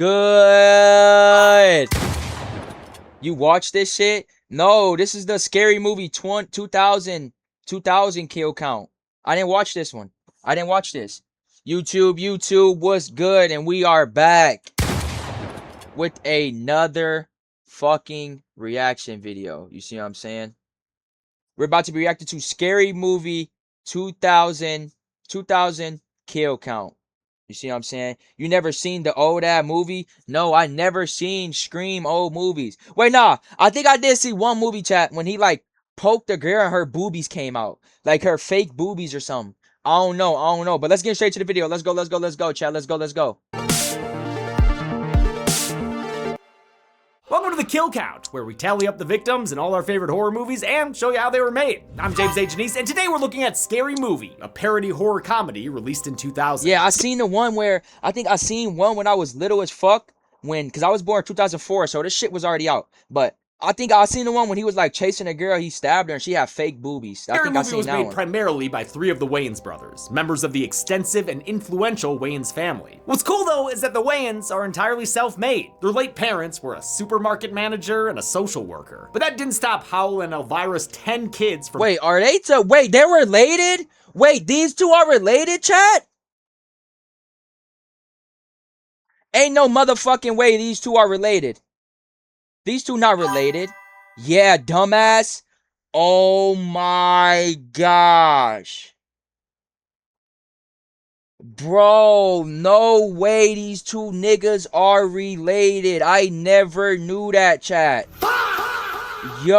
good? You watch this shit? No, this is the Scary Movie 2000 kill count. I didn't watch this one. I didn't watch this. YouTube, what's good? And we are back with another fucking reaction video. You see what I'm saying? We're about to be reacting to Scary Movie 2000 kill count. You see what I'm saying? You never seen the old ass movie? No, I never seen Scream old movies. Wait, nah. I think I did see one movie, chat, when he like poked the girl and her boobies came out. Like her fake boobies or something. I don't know. But let's get straight to the video. Let's go, chat. Let's go. Welcome to the Kill Count, where we tally up the victims in all our favorite horror movies and show you how they were made. I'm James A. Janice, and today we're looking at Scary Movie, a parody horror comedy released in 2000. Yeah, I seen the one where, I think I seen one when I was little as fuck. Because I was born in 2004, so this shit was already out. But I think I seen the one when he was like chasing a girl, he stabbed her, and she had fake boobies. I think I seen that one. Scary Movie was made primarily by three of the Wayans brothers, members of the extensive and influential Wayans family. What's cool though is that the Wayans are entirely self-made. Their late parents were a supermarket manager and a social worker. But that didn't stop Howell and Elvira's 10 kids from— Wait, are they wait, they're related? Wait, these two are related, chat? Ain't no motherfucking way these two are related. These two not related. Yeah, dumbass. Oh my gosh. Bro, no way these two niggas are related. I never knew that, chat. Yo,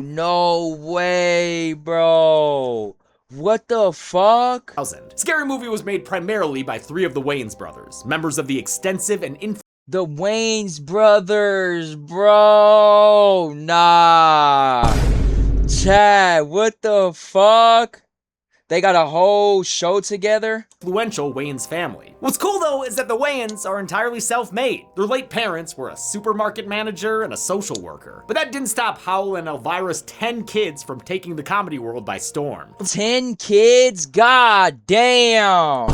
no way, bro. What the fuck? Scary Movie was made primarily by three of the Wayans brothers, members of the extensive and The Wayans brothers, bro. Nah. Chad, what the fuck? They got a whole show together? Influential Wayans family. What's cool though is that the Wayans are entirely self-made. Their late parents were a supermarket manager and a social worker. But that didn't stop Howell and Elvira's 10 kids from taking the comedy world by storm. 10 kids? God damn.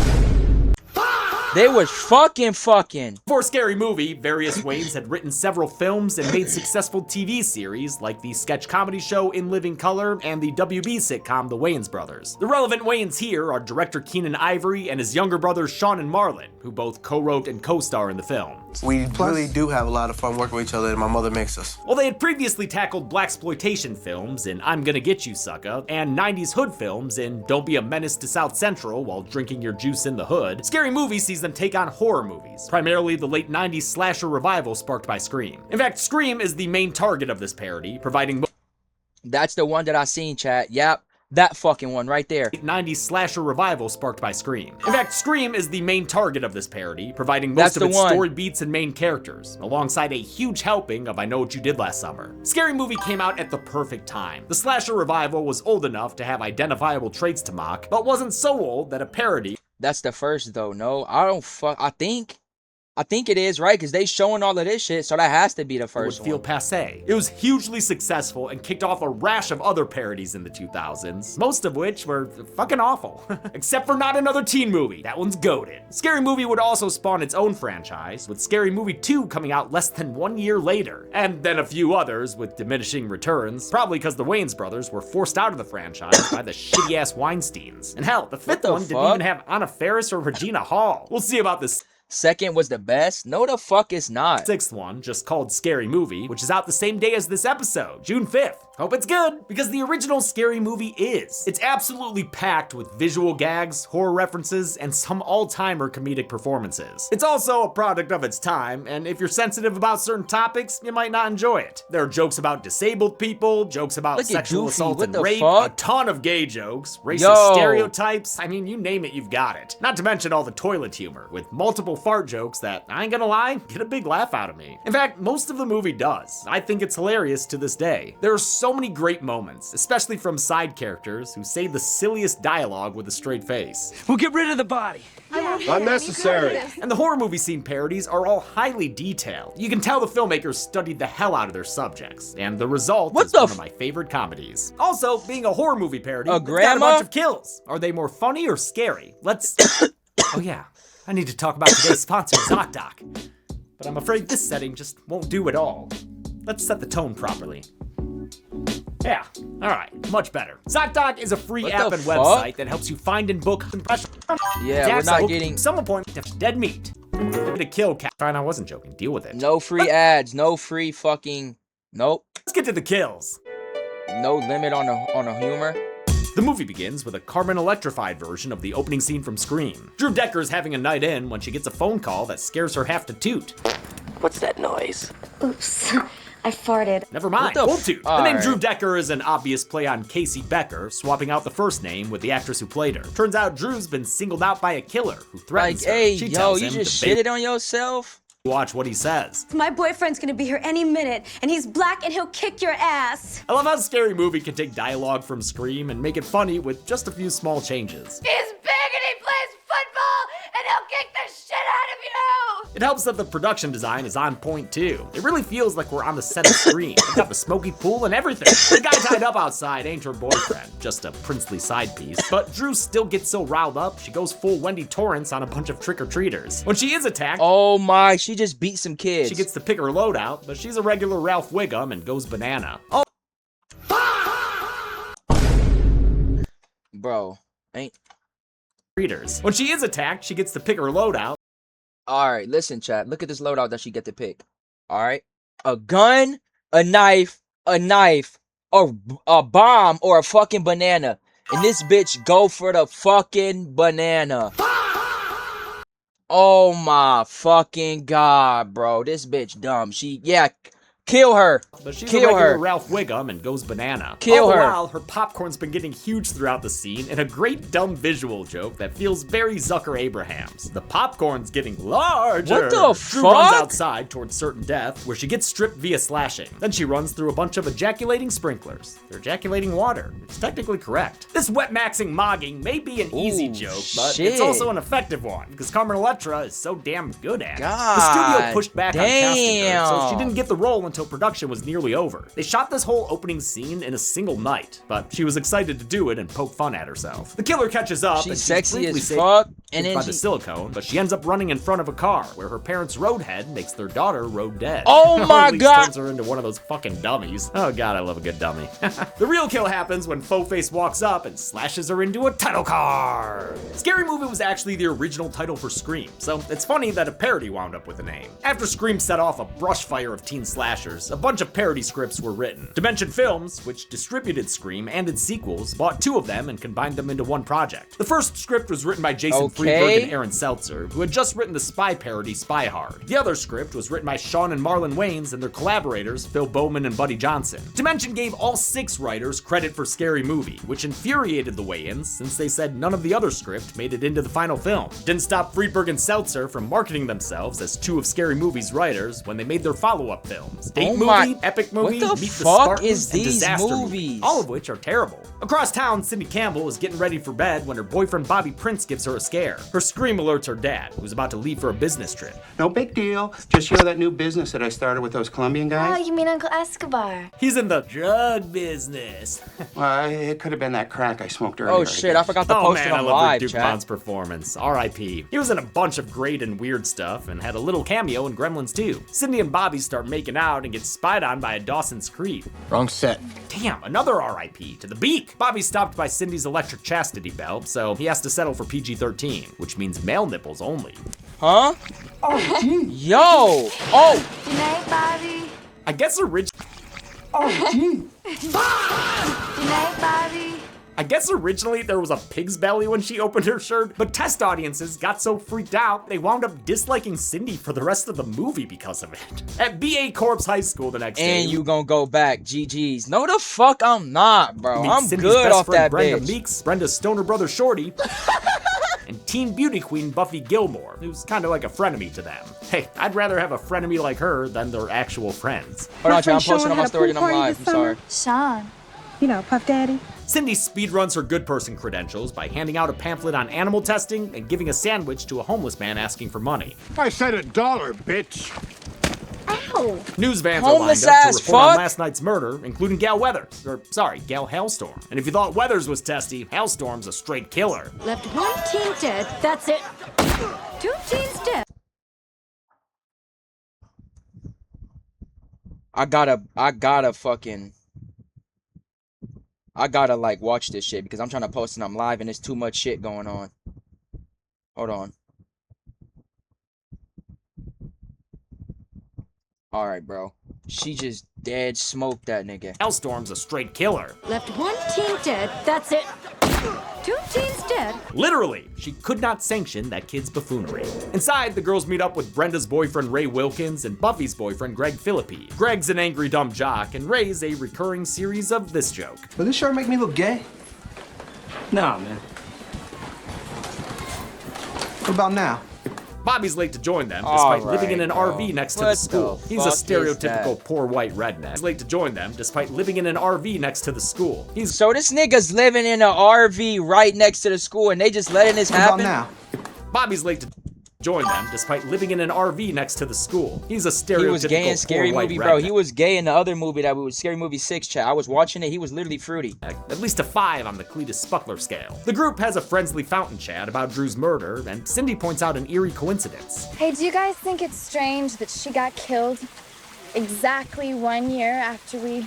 They was fucking. Before Scary Movie, various Wayans had written several films and made successful TV series like the sketch comedy show In Living Color and the WB sitcom The Wayans Brothers. The relevant Wayans here are director Keenan Ivory and his younger brothers Sean and Marlon, who both co-wrote and co-star in the film. We really do have a lot of fun working with each other, and my mother makes us. While they had previously tackled blaxploitation films in I'm Gonna Get You Sucka and 90s hood films in Don't Be a Menace to South Central while drinking your juice in the hood, Scary Movie sees them take on horror movies, primarily the late 90s slasher revival sparked by Scream. In fact, Scream is the main target of this parody, providing— That's the one that I seen, chat. Yep. That fucking one right there. 90s slasher revival sparked by Scream. In fact, Scream is the main target of this parody, providing most of its story beats and main characters, alongside a huge helping of I Know What You Did Last Summer. Scary Movie came out at the perfect time. The slasher revival was old enough to have identifiable traits to mock, but wasn't so old that a parody— That's the first though, no? I think it is, right? Because they showing all of this shit, so that has to be the first would feel one. passé. It was hugely successful and kicked off a rash of other parodies in the 2000s, most of which were fucking awful. Except for Not Another Teen Movie. That one's goated. Scary Movie would also spawn its own franchise, with Scary Movie 2 coming out less than 1 year later. And then a few others with diminishing returns, probably because the Wayans brothers were forced out of the franchise by the shitty-ass Weinsteins. And hell, the fifth one didn't even have Anna Faris or Regina Hall. We'll see about this. Second was the best? No, the fuck it's not. Sixth one, just called Scary Movie, which is out the same day as this episode, June 5th. Hope it's good, because the original Scary Movie is. It's absolutely packed with visual gags, horror references, and some all-timer comedic performances. It's also a product of its time, and if you're sensitive about certain topics, you might not enjoy it. There are jokes about disabled people, jokes about sexual assault and rape, a ton of gay jokes, racist stereotypes, I mean, you name it, you've got it. Not to mention all the toilet humor, with multiple fart jokes that, I ain't gonna lie, get a big laugh out of me. In fact, most of the movie does. I think it's hilarious to this day. There are so many great moments, especially from side characters who say the silliest dialogue with a straight face. We'll get rid of the body. Unnecessary. And the horror movie scene parodies are all highly detailed. You can tell the filmmakers studied the hell out of their subjects, and the result is one of my favorite comedies. Also, being a horror movie parody, it's got a bunch of kills. Are they more funny or scary? Let's... Oh yeah. I need to talk about today's sponsor, ZocDoc. But I'm afraid this setting just won't do at all. Let's set the tone properly. Yeah, alright, much better. ZocDoc is a free What app the and fuck? website that helps you find and book impressions. Yeah, we're not getting Someone point to dead meat. To kill cat. Fine, I wasn't joking. Deal with it. no free ads, no free fucking nope. Let's get to the kills. No limit on the humor. The movie begins with a Carmen electrified version of the opening scene from Scream. Drew Decker is having a night in when she gets a phone call that scares her half to toot. What's that noise? Oops, I farted. Never mind, What the full f- toot. The All name right. Drew Decker is an obvious play on Casey Becker, swapping out the first name with the actress who played her. Turns out Drew's been singled out by a killer who Like, threatens her. hey, She yo, tells you him just to shitted on yourself? watch what he says. My boyfriend's gonna be here any minute, and he's black and he'll kick your ass. I love how Scary Movie can take dialogue from Scream and make it funny with just a few small changes. He's big and he plays football, and he'll kick the shit out of you. It helps that the production design is on point too. It really feels like we're on the set of Scream. We've got the smoky pool and everything. The guy tied up outside ain't her boyfriend, just a princely side piece. But Drew still gets so riled up, she goes full Wendy Torrance on a bunch of trick-or-treaters. When she is attacked, Oh my, she just beat some kids. she gets to pick her load out, but she's a regular Ralph Wiggum and goes banana. Oh, Bro, ain't. readers. When she is attacked, she gets to pick her load out. Alright, listen, chat. Look at this loadout that she get to pick. Alright? A gun, a knife, or a bomb, or a fucking banana. And this bitch go for the fucking banana. Oh my fucking god, bro. This bitch dumb. Kill her. But she's Kill a regular her. Ralph Wiggum and goes banana. Kill All the her. while, her popcorn's been getting huge throughout the scene in a great dumb visual joke that feels very Zucker Abrahams. The popcorn's getting larger. What the Drew runs fuck? outside towards certain death, where she gets stripped via slashing. Then she runs through a bunch of ejaculating sprinklers. They're ejaculating water. It's technically correct. This wet maxing mogging may be an easy Ooh, joke, but shit. it's also an effective one because Carmen Electra is so damn good at it. The God studio pushed back on casting her, so she damn. didn't get the role until production was nearly over. They shot this whole opening scene in a single night, but she was excited to do it and poke fun at herself. The killer catches up and She's she's sexy briefly as saved fuck. And then by she... the silicone, but she ends up running in front of a car where her parents' roadhead makes their daughter road dead. Oh Or my at least God. turns her into one of those fucking dummies. Oh god, I love a good dummy. The real kill happens when Faux Face walks up and slashes her into a title card. Scary Movie was actually the original title for Scream, so it's funny that a parody wound up with the name. After Scream set off a brush fire of teen slashers, a bunch of parody scripts were written. Dimension Films, which distributed Scream and its sequels, bought two of them and combined them into one project. The first script was written by Jason Friedberg and Aaron Seltzer, who had just written the spy parody Spy Hard. The other script was written by Sean and Marlon Wayans and their collaborators, Phil Bowman and Buddy Johnson. Dimension gave all 6 writers credit for Scary Movie, which infuriated the Wayans since they said none of the other script made it into the final film. Didn't stop Friedberg and Seltzer from marketing themselves as 2 of Scary Movie's writers when they made their follow-up films. Date Oh Movie, my- Epic what Movie, the Meet the fuck Spartans, is and these Disaster movies? all of which are terrible. Across town, Cindy Campbell is getting ready for bed when her boyfriend Bobby Prince gives her a scare. Her scream alerts her dad, who's about to leave for a business trip. No big deal. Just that new business that I started with those Colombian Oh, guys. you mean Uncle Escobar? He's in the drug business. Well, it could have been that crack I smoked earlier. Oh shit, I forgot to Oh post man, it I on love live, Rick chat. DuPont's performance. R.I.P. He was in a bunch of great and weird stuff and had a little cameo in Gremlins 2. Cindy and Bobby start making out and get spied on by a Dawson's Creek. Wrong set. Damn, another R.I.P. to the beak. Bobby's stopped by Cindy's electric chastity belt, so he has to settle for PG-13, which means male nipples only. Huh? Oh, Yo! Oh! Good night, Bobby. I guess originally. Good night, Bobby. I guess originally there was a pig's belly when she opened her shirt, but test audiences got so freaked out they wound up disliking Cindy for the rest of the movie because of it. At B.A. Corpse High School the next day, And you gonna go back, GG's. No the fuck I'm not, bro. meet I'm Cindy's good best off friend that Brenda bitch. Meeks, Brenda's stoner brother Shorty, and teen beauty queen Buffy Gilmore, who's kind of like a frenemy to them. Hey, I'd rather have a frenemy like her than their actual friends. Hold on, chat. I'm friend posting Sean on my had a story pool and I'm party live. this I'm sorry. Sean. You know, Puff Daddy. Cindy speedruns her good person credentials by handing out a pamphlet on animal testing and giving a sandwich to a homeless man asking for money. I said $1, bitch. Ow. News vans Homeless are lined up ass to report on fuck. last night's murder, including Gal Weathers. Or, sorry, Gal Hailstorm. And if you thought Weathers was testy, Hailstorm's a straight killer. Left one teen dead. That's it. Two teens dead. I gotta like watch this shit because I'm trying to post and I'm live and there's too much shit going on. Hold on. Alright, bro. She just dead smoked that nigga. Hellstorm's a straight killer. Left one teen dead. That's it. Two teens dead. Literally, she could not sanction that kid's buffoonery. Inside, the girls meet up with Brenda's boyfriend Ray Wilkins and Buffy's boyfriend Greg Philippi. Greg's an angry dumb jock, and Ray's a recurring series of this joke. Will this shirt make me look gay? Nah, man. What about now? Bobby's late to join them, despite living in an Alright, RV bro. next to the What school. the He's a fuck is stereotypical that? poor white redneck. He's late to join them, despite living in an RV next to the school. He's So this nigga's living in an RV right next to the school and they just letting this What about happen? now? Bobby's late to join them, despite living in an RV next to the school. He's a He stereotypical was gay in Scary poor white Movie, bro. redneck. He was gay in the other movie that was Scary Movie 6 chat. I was watching it. He was literally fruity. At least a 5 on the Cletus Spuckler scale. The group has a friendly fountain chat about Drew's murder, and Cindy points out an eerie coincidence. Hey, do you guys think it's strange that she got killed exactly 1 year after we,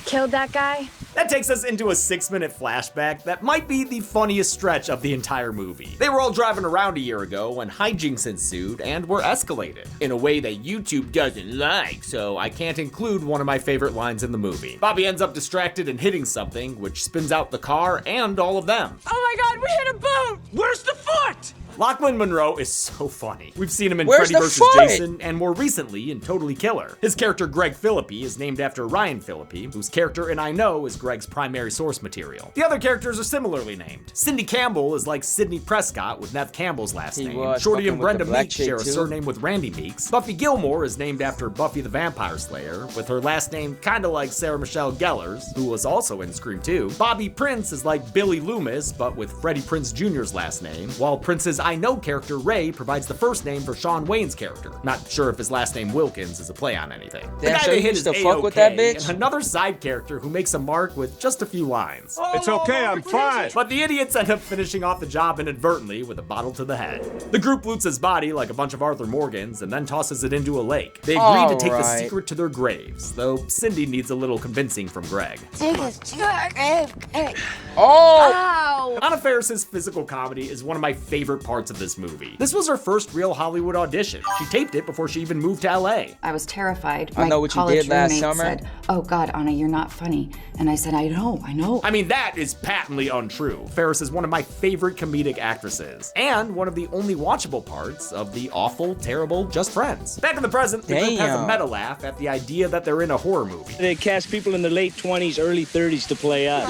killed that guy? That takes us into a 6-minute flashback that might be the funniest stretch of the entire movie. They were all driving around a year ago when hijinks ensued and were escalated in a way that YouTube doesn't like, so I can't include one of my favorite lines in the movie. Bobby ends up distracted and hitting something, which spins out the car and all of them. Oh my God, we hit a boat. Where's the foot? Lachlan Monroe is so funny. We've seen him in Where's Freddy the vs. foot? Jason, and more recently in Totally Killer. His character Greg Philippi is named after Ryan Philippi, whose character in I Know is Greg's primary source material. The other characters are similarly named. Cindy Campbell is like Sidney Prescott with Nev Campbell's last He name. was Shorty fucking and with Brenda the black Meeks chick, share a too. surname with Randy Meeks. Buffy Gilmore is named after Buffy the Vampire Slayer, with her last name kinda like Sarah Michelle Gellar's, who was also in Scream 2. Bobby Prince is like Billy Loomis, but with Freddie Prinze Jr.'s last name, while Prince's I Know character Ray provides the first name for Shawn Wayne's character. Not sure if his last name Wilkins is a play on anything. The Damn, guy so they you hit used is to fuck with that A-OK, bitch? and another side character who makes a mark with just a few lines. It's okay, I'm fine. But the idiots end up finishing off the job inadvertently with a bottle to the head. The group loots his body like a bunch of Arthur Morgans and then tosses it into a lake. They agree to take the Alright. secret to their graves, though Cindy needs a little convincing from Greg. Take us to our grave. Oh! Ow! Anna Faris's physical comedy is one of my favorite parts of this movie. This was her first real Hollywood audition. She taped it before she even moved to LA. I was terrified. I know what you did last summer. Said, "Oh God, Anna, you're not funny." And I said, "I know." I mean, that is patently untrue. Faris is one of my favorite comedic actresses, and one of the only watchable parts of the awful, terrible Just Friends. Back in the present, the group has a Damn. meta laugh at the idea that they're in a horror movie. They cast people in their late 20s, early 30s to play us.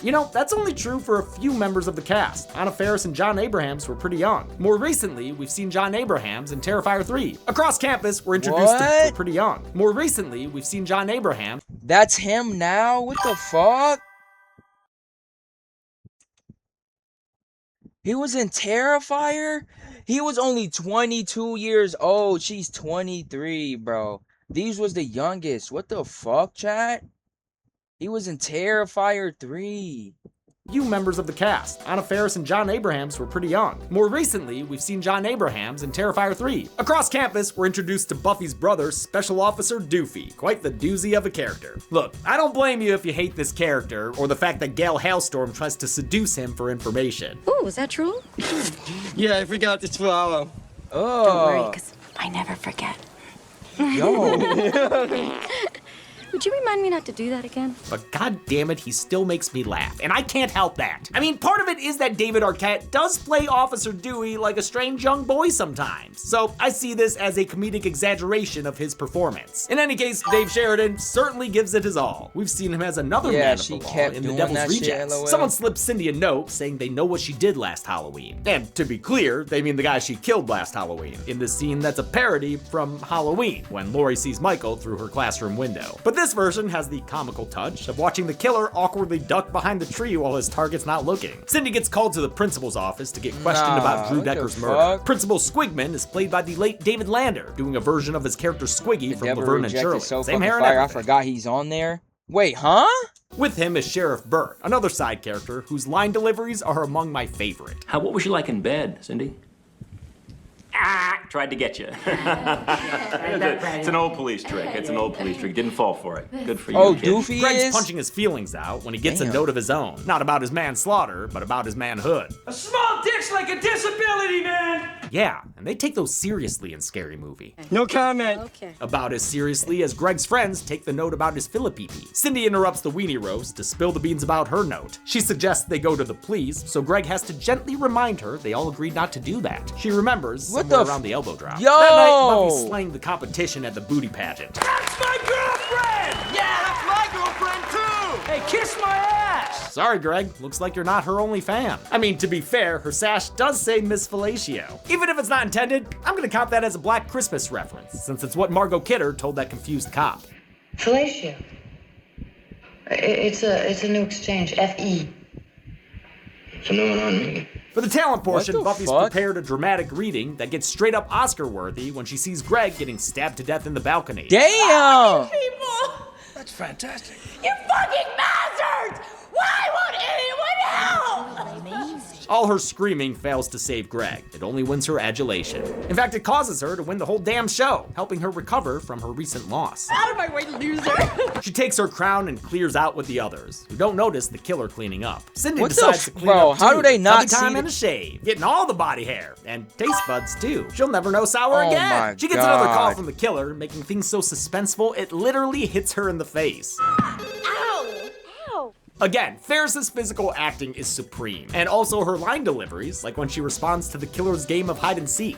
You know, that's only true for a few members of the cast. Anna Faris and John Abrahams were pretty young. More recently, we've seen John Abrahams in Terrifier 3. Across campus, we're introduced to What? pretty young. More recently, we've seen John Abrahams That's him now? What the fuck? He was in Terrifier? He was only 22 years old. She's 23, bro. These was the youngest. What the fuck, chat? He was in Terrifier 3. few members of the cast. Anna Faris and John Abrahams were pretty young. More recently, we've seen John Abrahams in Terrifier 3. Across campus, we're introduced to Buffy's brother, Special Officer Doofy. Quite the doozy of a character. Look, I don't blame you if you hate this character, or the fact that Gale Hailstorm tries to seduce him for information. Ooh, is that true? Yeah, I forgot to swallow. Oh. Don't worry, because I never forget. Yo. Would you remind me not to do that again? But god damn it, he still makes me laugh, and I can't help that. I mean, part of it is that David Arquette does play Officer Dewey like a strange young boy sometimes, so I see this as a comedic exaggeration of his performance. In any case, Dave Sheridan certainly gives it his all. We've seen him as another Yeah, man of she the law kept in The doing Devil's that shit, Rejects. LOL. Someone slipped Cindy a note saying they know what she did last Halloween. And to be clear, they mean the guy she killed last Halloween, in this scene that's a parody from Halloween, when Laurie sees Michael through her classroom window. But this version has the comical touch of watching the killer awkwardly duck behind the tree while his target's not looking. Cindy gets called to the principal's office to get questioned about Drew what the Decker's murder. fuck? Principal Squigman is played by the late David Lander, doing a version of his character Squiggy from Devil Laverne and Rejected Shirley. so Same fucking hair and fire. I everything. forgot he's on there. Wait, huh? With him is Sheriff Burt, another side character whose line deliveries are among my favorite. What was she like in bed, Cindy? Tried to get you. It's an old police trick. It's an old police trick. Didn't fall for it. Good for you, Oh, kid. Doofy Greg's is? punching his feelings out when he gets Damn. a note of his own. Not about his manslaughter, but about his manhood. A small dick's like a disability, man. Yeah, and they take those seriously in Scary Movie. No comment. Okay. About as seriously as Greg's friends take the note about his Philippi. Cindy interrupts the weenie roast to spill the beans about her note. She suggests they go to the police, so Greg has to gently remind her they all agreed not to do that. She remembers What somewhere the around the elbow drop. Yo! That night, Buffy's slaying the competition at the booty pageant. That's my girlfriend. Yeah, that's my girlfriend too! Hey, kiss my ass. Sorry, Greg. Looks like you're not her only fan. I mean, to be fair, her sash does say Miss Fellatio. Even if it's not intended, I'm gonna count that as a Black Christmas reference, since it's what Margot Kidder told that confused cop. Fellatio. It's a new exchange. F-E. It's a new one on me. For the talent portion, the Buffy's fuck? prepared a dramatic reading that gets straight up Oscar-worthy when she sees Greg getting stabbed to death in the balcony. Damn! People! That's fantastic. You fucking bastards! Why won't anyone help? All her screaming fails to save Greg. It only wins her adulation. In fact, it causes her to win the whole damn show, helping her recover from her recent loss. Out of my way, loser! She takes her crown and clears out with the others, who don't notice the killer cleaning up. Cindy What the decides to clean bro, up how too. do they not Tubby time see and a shave, getting all the body hair and taste buds too. She'll never know sour Oh again. my She gets another call God. from the killer, making things so suspenseful it literally hits her in the face. Ow! Ow! Again, Ferris's physical acting is supreme, and also her line deliveries, like when she responds to the killer's game of hide and seek.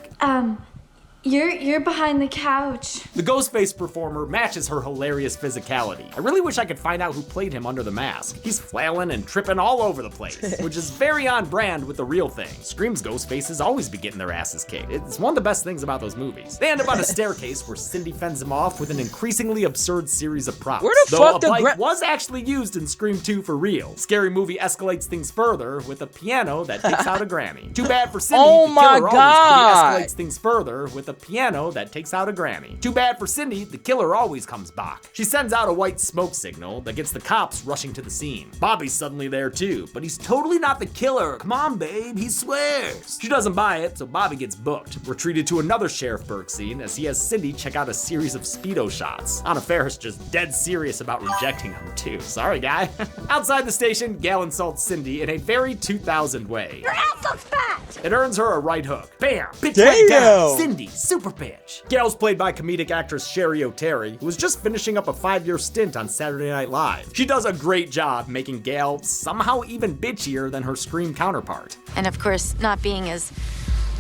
You're behind the couch. The Ghostface performer matches her hilarious physicality. I really wish I could find out who played him under the mask. He's flailing and tripping all over the place, which is very on brand with the real thing. Scream's Ghostfaces always be getting their asses kicked. It's one of the best things about those movies. They end up on a staircase where Cindy fends him off with an increasingly absurd series of props. Where the Though fuck a the bike was actually used in Scream 2 for real. Scary Movie escalates things further with a piano that takes out a Grammy. Too bad for Cindy, Oh the my killer God. always escalates things further with a piano that takes out a Grammy. Too bad for Cindy, the killer always comes back. She sends out a white smoke signal that gets the cops rushing to the scene. Bobby's suddenly there too, but he's totally not the killer. Come on, babe, he swears. She doesn't buy it, so Bobby gets booked. We're treated to another Sheriff Burke scene as he has Cindy check out a series of Speedo shots. Anna Faris just dead serious about rejecting him too. Sorry, guy. Outside the station, Gal insults Cindy in a very 2000 way. Your ass looks fat! It earns her a right hook. Bam! Bitch Damn. right down. Cindy, super bitch. Gal's played by comedic actress Sherry O'Terry, who was just finishing up a 5-year stint on Saturday Night Live. She does a great job making Gal somehow even bitchier than her Scream counterpart. And of course, not being as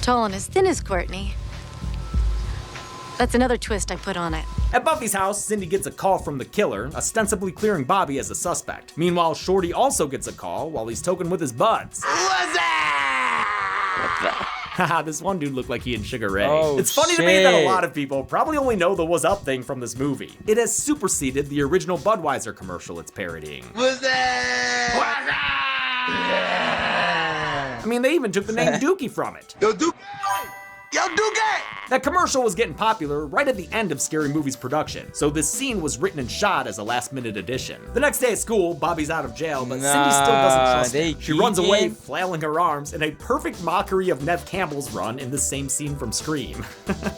tall and as thin as Courtney. That's another twist I put on it. At Buffy's house, Cindy gets a call from the killer, ostensibly clearing Bobby as a suspect. Meanwhile, Shorty also gets a call while he's token with his buds. Haha, this one dude looked like he and Sugar Ray. Oh, it's funny to me that a shit. lot of people probably only know the What's Up thing from this movie. It has superseded the original Budweiser commercial it's parodying. I mean, they even took the name Dookie from it. Yo, Duke! Yo, Dookie! That commercial was getting popular right at the end of Scary Movie's production, so this scene was written and shot as a last-minute addition. The next day at school, Bobby's out of jail, but Cindy still doesn't trust they him. She runs away, geeking. flailing her arms, in a perfect mockery of Nev Campbell's run in the same scene from Scream.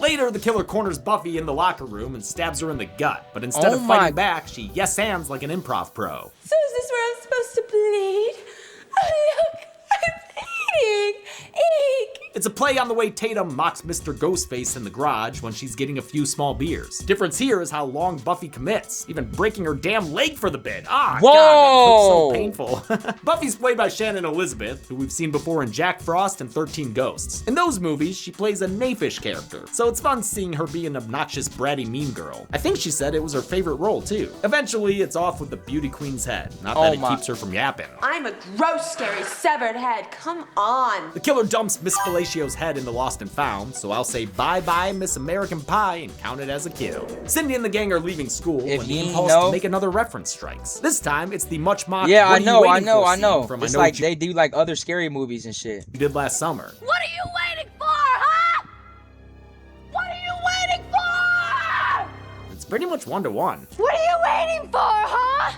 Later, the killer corners Buffy in the locker room and stabs her in the gut, but instead Oh of fighting my- back, she yes-hands like an improv pro. So is this where I'm supposed to bleed? Oh, look! I'm bleeding! Eek! It's a play on the way Tatum mocks Mr. Ghostface in the garage when she's getting a few small beers. Difference here is how long Buffy commits, even breaking her damn leg for the bit. Ah, Whoa! God, that looks so painful. Buffy's played by Shannon Elizabeth, who we've seen before in Jack Frost and 13 Ghosts. In those movies, she plays a knayfish character, so it's fun seeing her be an obnoxious, bratty mean girl. I think she said it was her favorite role, too. Eventually, it's off with the beauty queen's head, not that Oh it my- keeps her from yapping. I'm a gross, scary, severed head. Come on! The killer dumps Miss Fellatio's head in the Lost and Found, so I'll say bye-bye Miss American Pie and count it as a kill. Cindy and the gang are leaving school If when the you impulse know- to make another reference strikes. This time, it's the much-mocked Yeah, "What I are you know, waiting for" scene from It's I Know like What You they do like other scary movies and shit. Did last summer. What are you waiting for, huh? What are you waiting for? It's pretty much 1-to-1. What are you waiting waiting for, huh?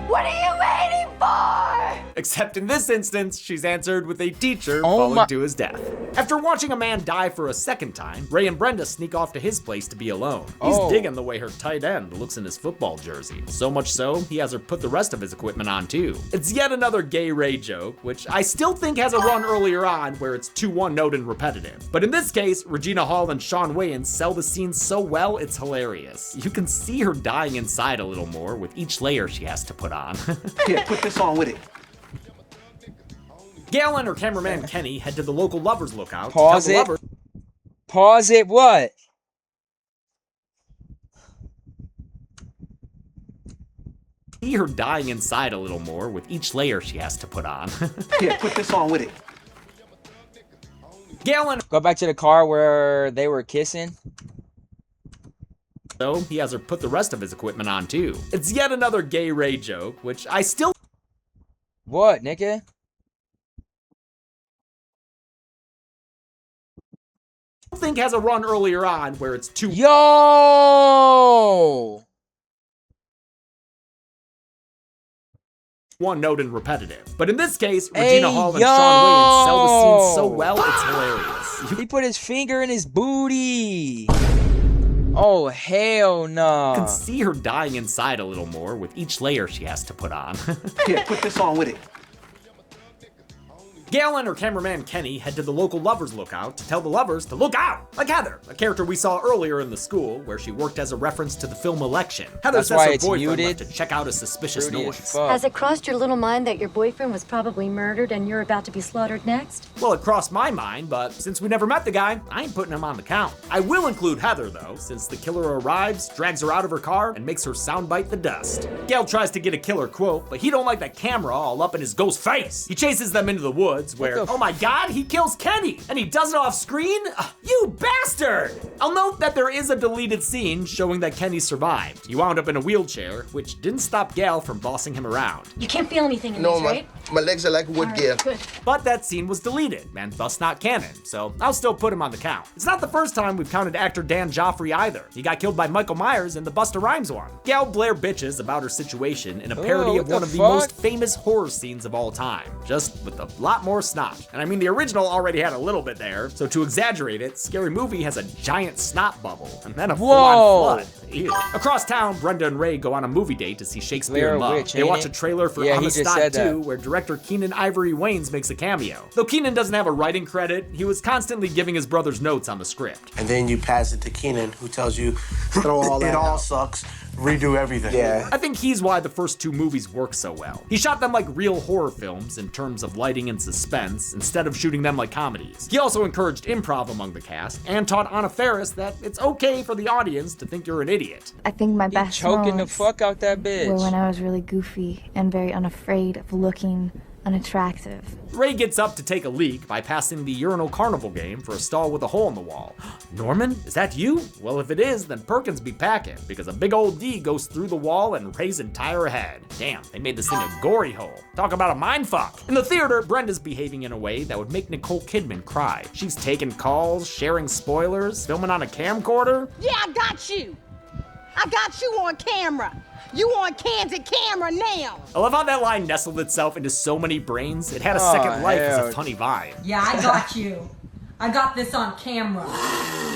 What are you waiting for? Except in this instance, she's answered with a teacher Oh falling my- to his death. After watching a man die for a second time, Ray and Brenda sneak off to his place to be alone. He's Oh. digging the way her tight end looks in his football jersey. So much so, he has her put the rest of his equipment on too. It's yet another gay Ray joke, which I still think has a run earlier on where it's too one-note and repetitive. But in this case, Regina Hall and Shawn Wayans sell the scene so well, it's hilarious. You can see her dying inside a little more with each layer she has to put on. Here, put this on with it. Gail and her cameraman Kenny head to the local lovers lookout Pause to tell it. the lovers Pause it. What? see her dying inside a little more with each layer she has to put on. Here, put this on with it. Gail and Go back to the car where they were kissing. so he has her put the rest of his equipment on too. It's yet another gay Ray joke, which I still What, nigga? think has a run earlier on where it's too Yo! one note and repetitive. But in this case, Hey, Regina Hall and Shawn Wayans sell the scene so yo! well, it's hilarious. He put his finger in his booty. Oh, hell You no. can see her dying inside a little more with each layer she has to put on. Here, put this on with it. Gail and her cameraman Kenny head to the local lovers lookout to tell the lovers to look out, like Heather, a character we saw earlier in the school where she worked as a reference to the film Election. Heather That's says why her it's boyfriend muted. left to check out a suspicious Fruity as noise. fuck. Has it crossed your little mind that your boyfriend was probably murdered and you're about to be slaughtered next? Well, it crossed my mind, but since we never met the guy, I ain't putting him on the count. I will include Heather, though, since the killer arrives, drags her out of her car, and makes her soundbite the dust. Gail tries to get a killer quote, but he don't like the camera all up in his ghost face. He chases them into the woods where, the oh my god, he kills Kenny, and he does it off screen? You bastard! I'll note that there is a deleted scene showing that Kenny survived. He wound up in a wheelchair, which didn't stop Gail from bossing him around. You can't feel anything in No, these, right? my legs are like wood gear. Good. But that scene was deleted, and thus not canon, so I'll still put him on the count. It's not the first time we've counted actor Dan Joffrey either. He got killed by Michael Myers in the Busta Rhymes one. Gail Blair bitches about her situation in a parody what of one the of the fuck? most famous horror scenes of all time, just with a lot more snot. And I mean, the original already had a little bit there, so to exaggerate it, Scary Movie has a giant snot bubble, and then a full-on Whoa. flood. Ew. Across town, Brenda and Ray go on a movie date to see Shakespeare Blair in Love. Witch, They ain't watch it? a trailer for Yeah, he just Amistad said that. 2, where director Keenan Ivory Wayans makes a cameo. Though Keenan doesn't have a writing credit, he was constantly giving his brother's notes on the script. And then you pass it to Keenan, who tells you Throw all it that all out. sucks. Redo everything. Yeah. I think he's why the first two movies work so well. He shot them like real horror films in terms of lighting and suspense, instead of shooting them like comedies. He also encouraged improv among the cast, and taught Anna Faris that it's okay for the audience to think you're an idiot. I think my He best choking the moments fuck out that were bitch. when I was really goofy and very unafraid of looking unattractive. Ray gets up to take a leak by passing the urinal carnival game for a stall with a hole in the wall. Norman, is that you? Well, if it is, then Perkins be packing, because a big old D goes through the wall and Ray's entire head. Damn, they made this thing a gory hole. Talk about a mindfuck. In the theater, Brenda's behaving in a way that would make Nicole Kidman cry. She's taking calls, sharing spoilers, filming on a camcorder. Yeah, I got you. I got you on camera. You on candid camera now. I love how that line nestled itself into so many brains. It had a Oh, second life as hell. a funny vibe. Yeah, I got you. I got this on camera.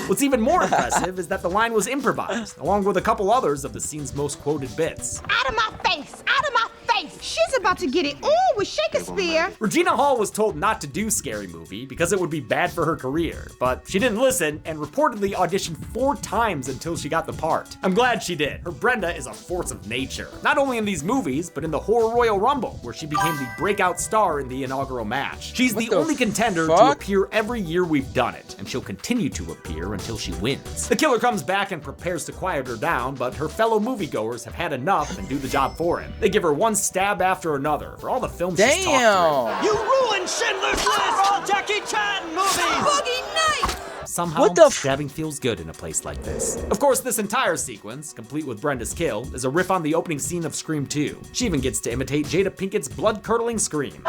What's even more impressive is that the line was improvised, along with a couple others of the scene's most quoted bits. Out of my face. Out of my face. She's about to get it on with Shakespeare. Regina Hall was told not to do Scary Movie because it would be bad for her career, but she didn't listen and reportedly auditioned 4 times until she got the part. I'm glad she did. Her Brenda is a force of nature, not only in these movies, but in the Horror Royal Rumble, where she became the breakout star in the inaugural match. She's What the the only contender to fuck? appear every year we've done it, and she'll continue to appear until she wins. The killer comes back and prepares to quiet her down, but her fellow moviegoers have had enough and do the job for him. They give her one stab after another for all the films she's talked Damn. You ruined Schindler's List! All Jackie Chan movies! Boogie Nights. through. Somehow, What the f- stabbing feels good in a place like this. Of course, this entire sequence, complete with Brenda's kill, is a riff on the opening scene of Scream 2. She even gets to imitate Jada Pinkett's blood-curdling scream.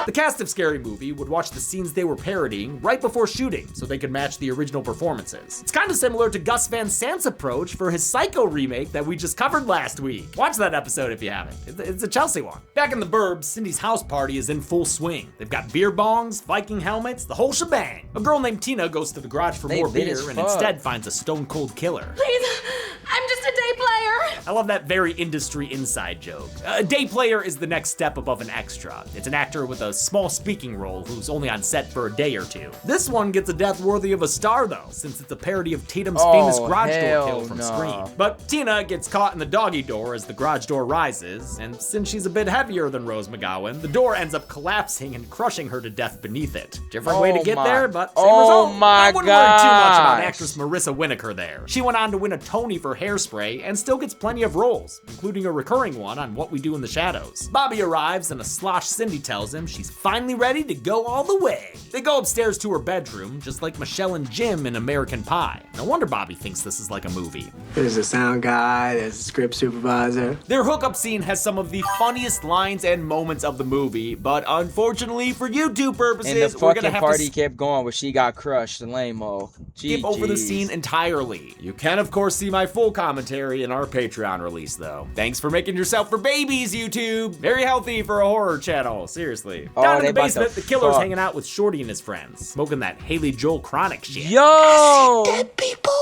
The cast of Scary Movie would watch the scenes they were parodying right before shooting so they could match the original performances. It's kind of similar to Gus Van Sant's approach for his Psycho remake that we just covered last week. Watch that episode if you haven't. It's a Chelsea one. Back in the burbs, Cindy's house party is in full swing. They've got beer bongs, Viking helmets, the whole shebang. A girl named Tina goes to the garage for more lit as beer and fuck. instead finds a stone cold killer. Please, I'm just a day player. I love that very industry inside joke. A day player is the next step above an extra. It's an actor with a small speaking role who's only on set for a day or two. This one gets a death worthy of a star though, since it's a parody of Tatum's famous garage door kill from Scream. But Tina gets caught in the doggy door as the garage door rises, and since she's a bit heavier than Rose McGowan, the door ends up collapsing and crushing her to death beneath it. Different way to get there, but same result. I wouldn't worry too much about actress Marissa Winokur there. She went on to win a Tony for Hairspray and still gets plenty of roles, including a recurring one on What We Do in the Shadows. Bobby arrives and a slosh Cindy tells him she's finally ready to go all the way. They go upstairs to her bedroom, just like Michelle and Jim in American Pie. No wonder Bobby thinks this is like a movie. There's a sound guy, there's a script supervisor. Their hookup scene has some of the funniest lines and moments of the movie, but unfortunately for YouTube purposes, And the we're gonna fucking have party to kept going where she got crushed, the lame-o. skip over the scene entirely. You can of course see my full commentary in our Patreon release though. Thanks for making yourself for babies, YouTube. Very healthy for a horror channel, seriously. Down in they the about basement, to the killer's fuck. hanging out with Shorty and his friends, smoking that Haley Joel Chronic shit. Yo! Dead people.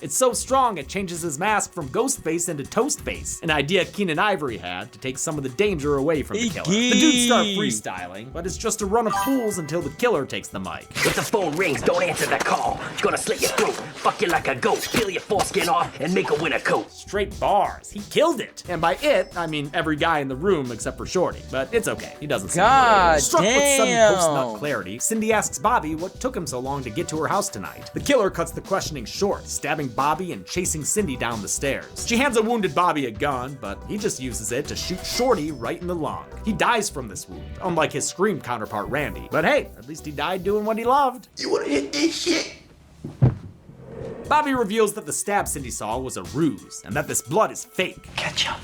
It's so strong it changes his mask from Ghostface into Toastface, an idea Keenan Ivory had to take some of the danger away from the killer. The dudes start freestyling, but it's just a run of fools until the killer takes the mic. If the phone rings, don't answer the call. Gonna slit your throat, fuck you like a goat, peel your foreskin off, and make a winter coat. Straight bars. He killed it. And by it, I mean every guy in the room except for Shorty. But it's okay. He doesn't seem God worried. Struck with sudden post-nut damn. clarity, Cindy asks Bobby what took him so long to get to her house tonight. The killer cuts the questioning short, stabbing Bobby and chasing Cindy down the stairs. She hands a wounded Bobby a gun, but he just uses it to shoot Shorty right in the lung. He dies from this wound, unlike his Scream counterpart Randy. But hey, at least he died doing what he loved. You wanna hit this shit? Bobby reveals that the stab Cindy saw was a ruse, and that this blood is fake. Ketchup.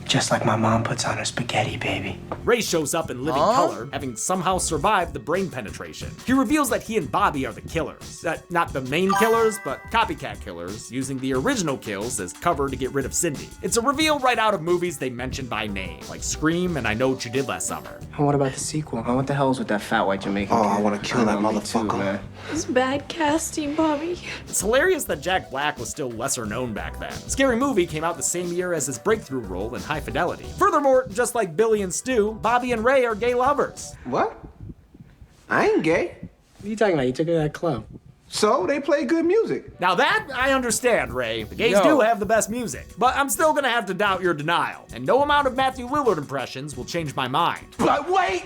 Just like my mom puts on her spaghetti, baby. Ray shows up in living color, having somehow survived the brain penetration. He reveals that he and Bobby are the killers. Not the main killers, but copycat killers, using the original kills as cover to get rid of Cindy. It's a reveal right out of movies they mention by name, like Scream and I Know What You Did Last Summer. And what about the sequel? What the hell's with that fat white Jamaican Oh, kid? I wanna kill that motherfucker. man. It's bad casting, Bobby. It's hilarious that Jack Black was still lesser known back then. Scary Movie came out the same year as his breakthrough role in High Fidelity. Furthermore, just like Billy and Stu, Bobby and Ray are gay lovers. What? I ain't gay. What are you talking about? You took her to that club. So they play good music. Now that I understand, Ray. The gays Yo. do have the best music. But I'm still gonna have to doubt your denial. And no amount of Matthew Lillard impressions will change my mind. But wait!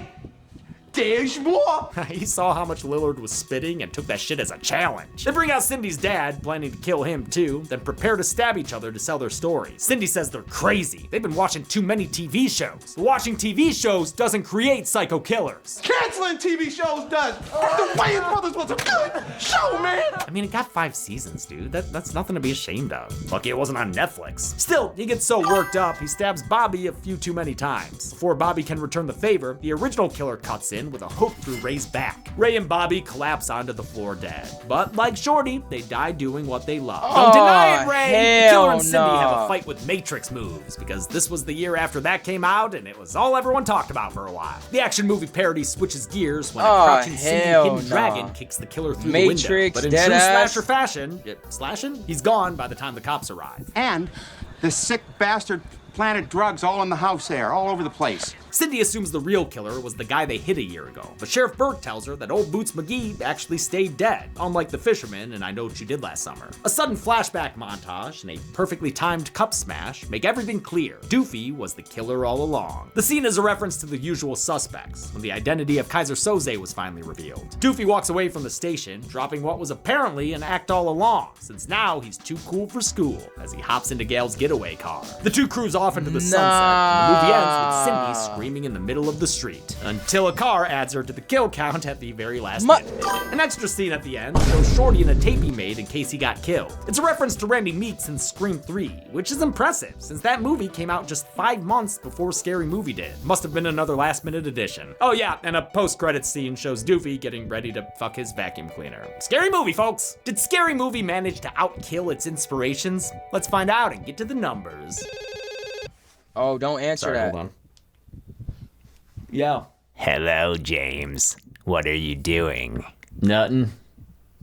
There's more! He saw how much Lillard was spitting and took that shit as a challenge. They bring out Cindy's dad, planning to kill him too, then prepare to stab each other to sell their stories. Cindy says they're crazy. They've been watching too many TV shows. Watching TV shows doesn't create psycho killers. Canceling TV shows does! The Wayans Brothers was a good show, man! I mean, it got 5 seasons, dude. That's nothing to be ashamed of. Lucky it wasn't on Netflix. Still, he gets so worked up, he stabs Bobby a few too many times. Before Bobby can return the favor, the original killer cuts in with a hook through Ray's back. Ray and Bobby collapse onto the floor dead. But like Shorty, they die doing what they love. Don't deny it, Ray! The killer and Cindy have a fight with Matrix moves, because this was the year after that came out, and it was all everyone talked about for a while. The action movie parody switches gears when a crouching Cindy hidden dragon kicks the killer through the window. Matrix, But in true deadass. slasher fashion, slashing? He's gone by the time the cops arrive. And the sick bastard planted drugs all in the house there, all over the place. Cindy assumes the real killer was the guy they hit a year ago, but Sheriff Burke tells her that old Boots McGee actually stayed dead, unlike the fisherman and I Know What You Did Last Summer. A sudden flashback montage and a perfectly timed cup smash make everything clear. Doofy was the killer all along. The scene is a reference to The Usual Suspects, when the identity of Kaiser Soze was finally revealed. Doofy walks away from the station, dropping what was apparently an act all along, since now he's too cool for school, as he hops into Gail's getaway car. The two cruise off into the sunset, and the movie ends with Cindy screaming in the middle of the street, until a car adds her to the kill count at the very last minute. An extra scene at the end shows Shorty in a tape he made in case he got killed. It's a reference to Randy Meeks in Scream 3, which is impressive, since that movie came out just 5 months before Scary Movie did. Must have been another last-minute addition. Oh yeah, and a post-credits scene shows Doofy getting ready to fuck his vacuum cleaner. Scary Movie, folks! Did Scary Movie manage to outkill its inspirations? Let's find out and get to the numbers. Oh, don't answer Sorry, that. hold on. Yo. Hello, James. What are you doing? Nothing.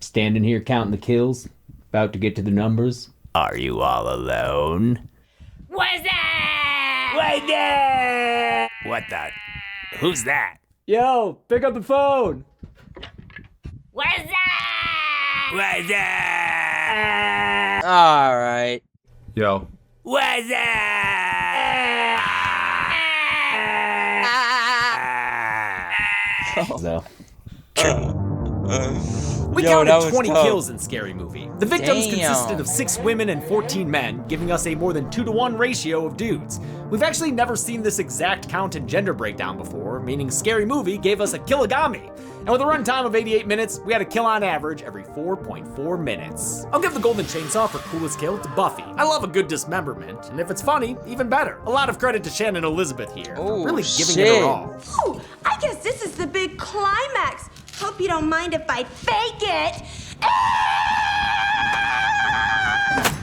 Standing here counting the kills. About to get to the numbers. Are you all alone? What's that? Wait there! What the? Who's that? Yo, pick up the phone. What's that? What's that? All right. Yo. What's that? So. We Yo, that counted was 20 tough. kills in Scary Movie. The victims Damn. consisted of 6 women and 14 men, giving us a more than 2-to-1 ratio of dudes. We've actually never seen this exact count and gender breakdown before, meaning Scary Movie gave us a killigami. And with a runtime of 88 minutes, we had a kill on average every 4.4 minutes. I'll give the Golden Chainsaw for coolest kill to Buffy. I love a good dismemberment, and if it's funny, even better. A lot of credit to Shannon Elizabeth here, for Oh, really giving shit. it her all. Oh, I guess this is the big climax. Hope you don't mind if I fake it.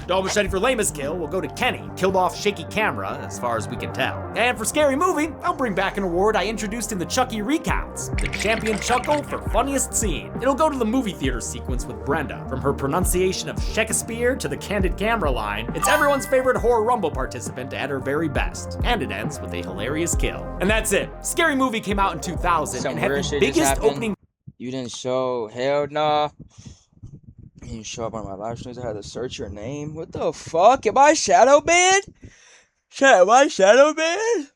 Dog machete for lamest kill will go to Kenny, killed off shaky camera as far as we can tell. And for Scary Movie, I'll bring back an award I introduced in the Chucky recounts, the champion chuckle for funniest scene. It'll go to the movie theater sequence with Brenda. From her pronunciation of Shakespeare to the candid camera line, it's everyone's favorite Horror Rumble participant at her very best. And it ends with a hilarious kill. And that's it. Scary Movie came out in 2000 Some and had weird the shit just biggest happened. opening. You didn't show. Hell nah. You didn't show up on my live streams. I had to search your name. What the fuck? Am I shadow banned? Am I shadow banned?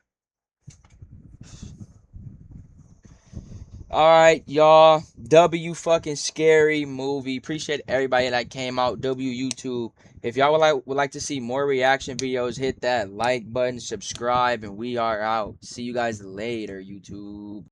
Alright, y'all. W fucking Scary Movie. Appreciate everybody that came out. W YouTube. If y'all would like to see more reaction videos, hit that like button, subscribe, and we are out. See you guys later, YouTube.